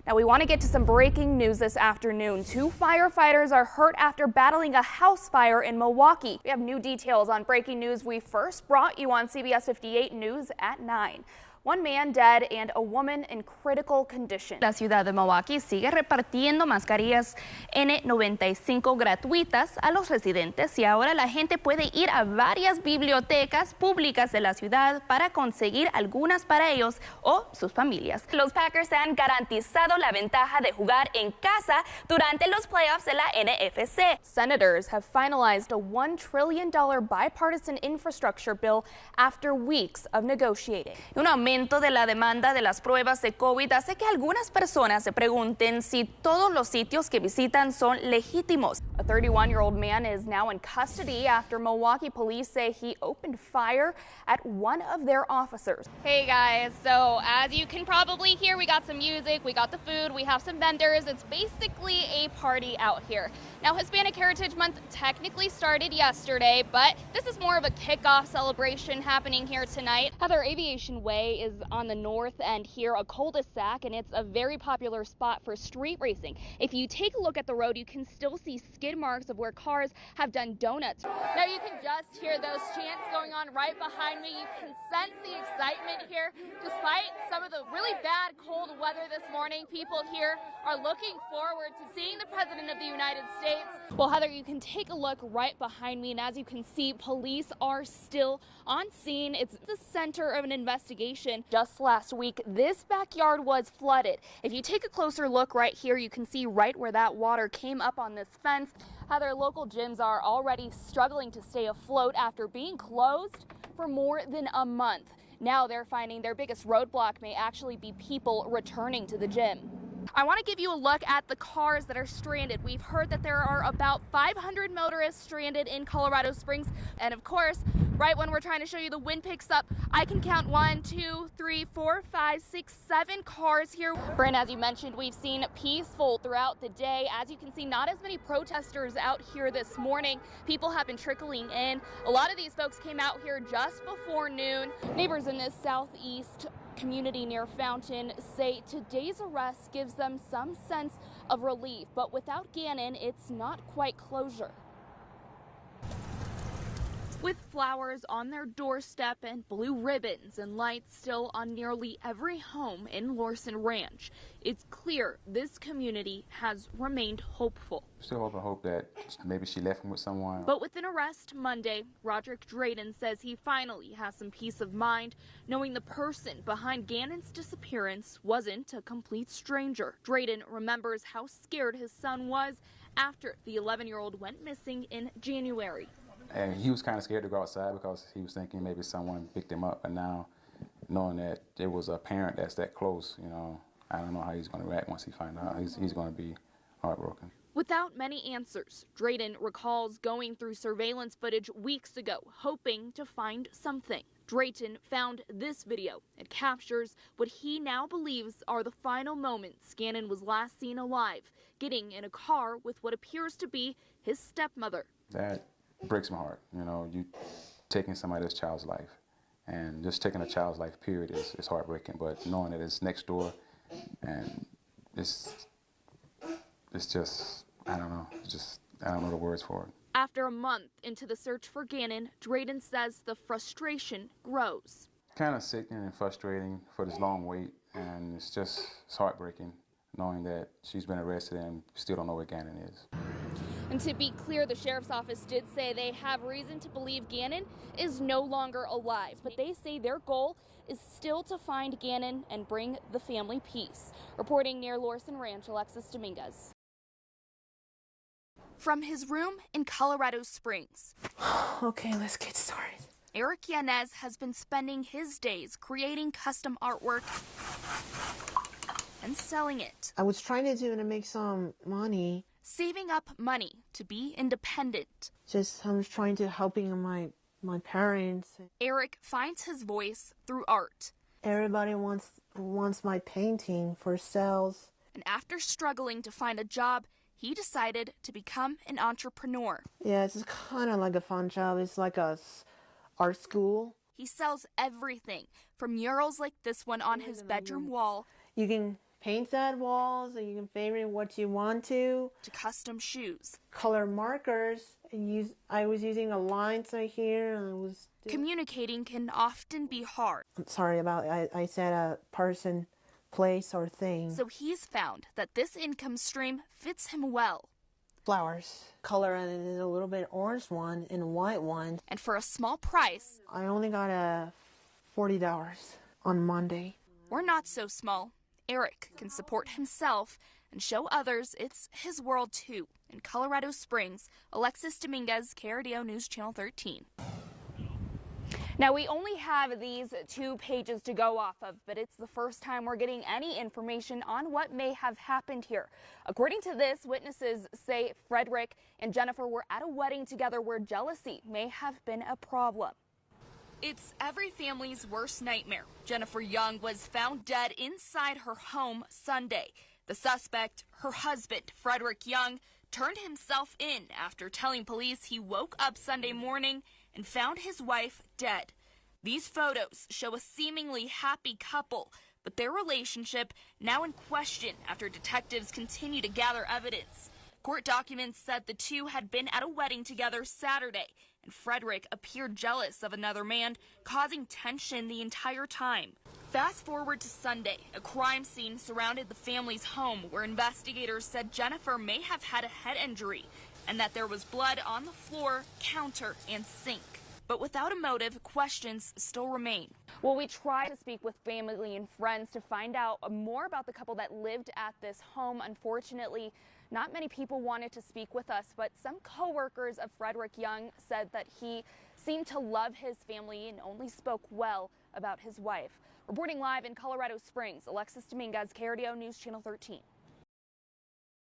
Now we want to get to some breaking news this afternoon. 2 firefighters are hurt after battling a house fire in Milwaukee. We have new details on breaking news we first brought you on CBS 58 News at 9. 1 man dead and a woman in critical condition. La ciudad de Milwaukee sigue repartiendo mascarillas N95 gratuitas a los residentes y ahora la gente puede ir a varias bibliotecas públicas de la ciudad para conseguir algunas para ellos o sus familias. Los Packers han garantizado la ventaja de jugar en casa durante los playoffs de la NFC. Senators have finalized a $1 trillion bipartisan infrastructure bill after weeks of negotiating. Un aumento de la demanda de las pruebas de COVID hace que algunas personas se pregunten si todos los sitios que visitan son legítimos. A 31-year-old man is now in custody after Milwaukee police say he opened fire at one of their officers. Hey guys, so as you can probably hear, we got some music, we got the food, we have some vendors. It's basically a party out here. Now, Hispanic Heritage Month technically started yesterday, but this is more of a kickoff celebration happening here tonight. Heather, Aviation Way is on the north end here, a cul-de-sac, and it's a very popular spot for street racing. If you take a look at the road, you can still see skid marks of where cars have done donuts. Now you can just hear those chants going on right behind me. You can sense the excitement here. Despite some of the really bad cold weather this morning, people here are looking forward to seeing the President of the United States. Well, Heather, you can take a look right behind me, and as you can see, police are still on scene. It's the center of an investigation. Just last week, this backyard was flooded. If you take a closer look right here, you can see right where that water came up on this fence. Heather, local gyms are already struggling to stay afloat after being closed for more than a month. Now they're finding their biggest roadblock may actually be people returning to the gym. I want to give you a look at the cars that are stranded. We've heard that there are about 500 motorists stranded in Colorado Springs. And of course, right when we're trying to show you the wind picks up, I can count 1, 2, 3, 4, 5, 6, 7 cars here. Bryn, as you mentioned, we've seen peaceful throughout the day. As you can see, not as many protesters out here this morning. People have been trickling in. A lot of these folks came out here just before noon. Neighbors in this southeast community near Fountain say today's arrest gives them some sense of relief, but without Gannon, it's not quite closure. With flowers on their doorstep and blue ribbons and lights still on nearly every home in Lorson Ranch, it's clear this community has remained hopeful. Still hope that maybe she left him with someone. But with an arrest Monday, Roderick Drayden says he finally has some peace of mind, knowing the person behind Gannon's disappearance wasn't a complete stranger. Drayden remembers how scared his son was after the 11-year-old went missing in January. And he was kind of scared to go outside because he was thinking maybe someone picked him up. But now, knowing that there was a parent that's that close, you know, I don't know how he's going to react once he finds out. He's going to be heartbroken. Without many answers, Drayden recalls going through surveillance footage weeks ago, hoping to find something. Drayton found this video. It captures what he now believes are the final moments Gannon was last seen alive, getting in a car with what appears to be his stepmother. That breaks my heart. You know, you taking somebody's child's life, and just taking a child's life, period, is heartbreaking. But knowing that it's next door, and it's just, I don't know, I don't know the words for it. After a month into the search for Gannon, Drayden says the frustration grows. Kind of sickening and frustrating for this long wait, and it's heartbreaking knowing that she's been arrested and still don't know where Gannon is. And to be clear, the sheriff's office did say they have reason to believe Gannon is no longer alive, but they say their goal is still to find Gannon and bring the family peace. Reporting near Lorson Ranch, Alexis Dominguez. From his room in Colorado Springs. Okay, let's get started. Eric Yanez has been spending his days creating custom artwork and selling it. I was trying to do it to make some money. Saving up money to be independent. I was trying to helping my parents. Eric finds his voice through art. Everybody wants my painting for sales. And after struggling to find a job, he decided to become an entrepreneur. Yeah, it's kind of like a fun job. It's like a art school. He sells everything from murals like this one on his bedroom wall. You can paint that walls, and you can favorite what you want to custom shoes. color markers. I was using a line right here, and I was Communicating can often be hard. I'm sorry about I said a person, place, or thing. So he's found that this income stream fits him well. Flowers. Color and a little bit orange one and a white one. And for a small price, I only got a $40 on Monday. or not so small, Eric can support himself and show others it's his world too. In Colorado Springs, Alexis Dominguez, KRDO News Channel 13. Now, we only have these 2 pages to go off of, but it's the first time we're getting any information on what may have happened here. According to this, witnesses say Frederick and Jennifer were at a wedding together where jealousy may have been a problem. It's every family's worst nightmare. Jennifer Young was found dead inside her home Sunday. The suspect, her husband, Frederick Young, turned himself in after telling police he woke up Sunday morning and found his wife dead. These photos show a seemingly happy couple, but their relationship now in question after detectives continue to gather evidence. Court documents said the two had been at a wedding together Saturday, and Frederick appeared jealous of another man, causing tension the entire time. Fast forward to Sunday, a crime scene surrounded the family's home where investigators said Jennifer may have had a head injury and that there was blood on the floor, counter, and sink. But without a motive, questions still remain. Well, we tried to speak with family and friends to find out more about the couple that lived at this home. Unfortunately, not many people wanted to speak with us, but some co-workers of Frederick Young said that he seemed to love his family and only spoke well about his wife. Reporting live in Colorado Springs, Alexis Dominguez, KRDO News Channel 13.